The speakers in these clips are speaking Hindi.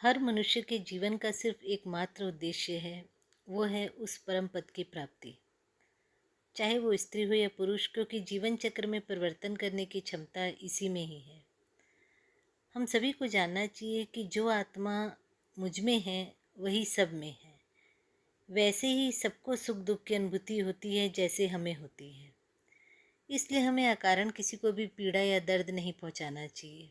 हर मनुष्य के जीवन का सिर्फ एकमात्र उद्देश्य है, वो है उस परम पद की प्राप्ति। चाहे वो स्त्री हो या पुरुष, क्योंकि जीवन चक्र में परिवर्तन करने की क्षमता इसी में ही है। हम सभी को जानना चाहिए कि जो आत्मा मुझ में है वही सब में है। वैसे ही सबको सुख दुख की अनुभूति होती है जैसे हमें होती है। इसलिए हमें अकारण किसी को भी पीड़ा या दर्द नहीं पहुंचाना चाहिए।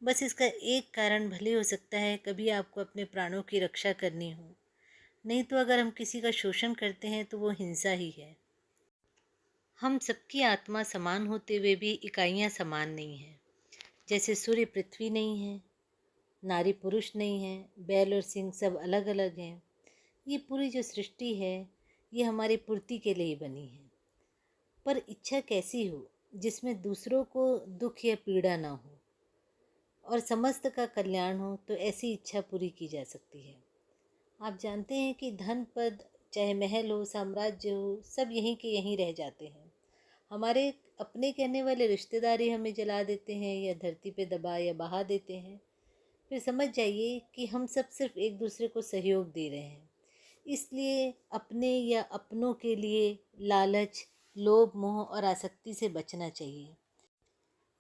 बस इसका एक कारण भले हो सकता है कभी आपको अपने प्राणों की रक्षा करनी हो, नहीं तो अगर हम किसी का शोषण करते हैं तो वो हिंसा ही है। हम सबकी आत्मा समान होते हुए भी इकाइयाँ समान नहीं हैं। जैसे सूर्य पृथ्वी नहीं है, नारी पुरुष नहीं है, बैल और सिंह सब अलग अलग हैं। ये पूरी जो सृष्टि है ये हमारी पूर्ति के लिए ही बनी है। पर इच्छा कैसी हो जिसमें दूसरों को दुख या पीड़ा ना हो और समस्त का कल्याण हो, तो ऐसी इच्छा पूरी की जा सकती है। आप जानते हैं कि धन पद, चाहे महल हो, साम्राज्य हो, सब यहीं के यहीं रह जाते हैं। हमारे अपने कहने वाले रिश्तेदार ही हमें जला देते हैं या धरती पे दबा या बहा देते हैं। फिर समझ जाइए कि हम सब सिर्फ एक दूसरे को सहयोग दे रहे हैं। इसलिए अपने या अपनों के लिए लालच, लोभ, मोह और आसक्ति से बचना चाहिए।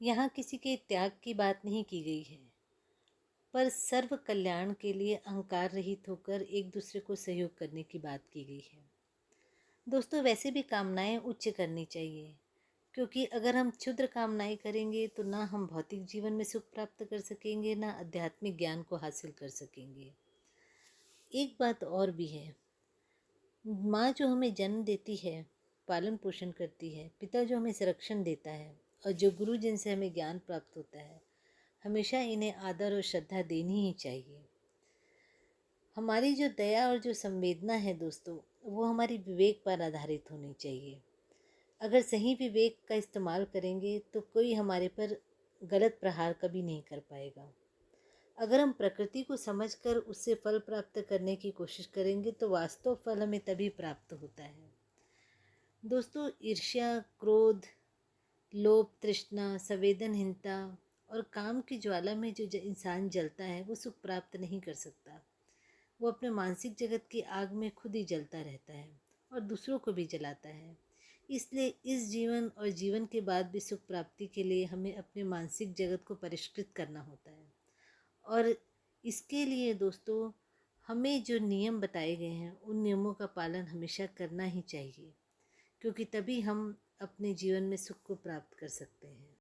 यहाँ किसी के त्याग की बात नहीं की गई है, पर सर्व कल्याण के लिए अहंकार रहित होकर एक दूसरे को सहयोग करने की बात की गई है। दोस्तों, वैसे भी कामनाएं उच्च करनी चाहिए, क्योंकि अगर हम क्षुद्र कामनाएं करेंगे तो ना हम भौतिक जीवन में सुख प्राप्त कर सकेंगे, ना आध्यात्मिक ज्ञान को हासिल कर सकेंगे। एक बात और भी है, माँ जो हमें जन्म देती है, पालन पोषण करती है, पिता जो हमें संरक्षण देता है और जो गुरु जिनसे हमें ज्ञान प्राप्त होता है, हमेशा इन्हें आदर और श्रद्धा देनी ही चाहिए। हमारी जो दया और जो संवेदना है दोस्तों, वो हमारी विवेक पर आधारित होनी चाहिए। अगर सही विवेक का इस्तेमाल करेंगे तो कोई हमारे पर गलत प्रहार कभी नहीं कर पाएगा। अगर हम प्रकृति को समझकर उससे फल प्राप्त करने की कोशिश करेंगे तो वास्तव फल हमें तभी प्राप्त होता है। दोस्तों, ईर्ष्या, क्रोध, लोभ, तृष्णा, संवेदनहीनता और काम की ज्वाला में जो इंसान जलता है वो सुख प्राप्त नहीं कर सकता। वो अपने मानसिक जगत की आग में खुद ही जलता रहता है और दूसरों को भी जलाता है। इसलिए इस जीवन और जीवन के बाद भी सुख प्राप्ति के लिए हमें अपने मानसिक जगत को परिष्कृत करना होता है। और इसके लिए दोस्तों, हमें जो नियम बताए गए हैं उन नियमों का पालन हमेशा करना ही चाहिए, क्योंकि तभी हम अपने जीवन में सुख को प्राप्त कर सकते हैं।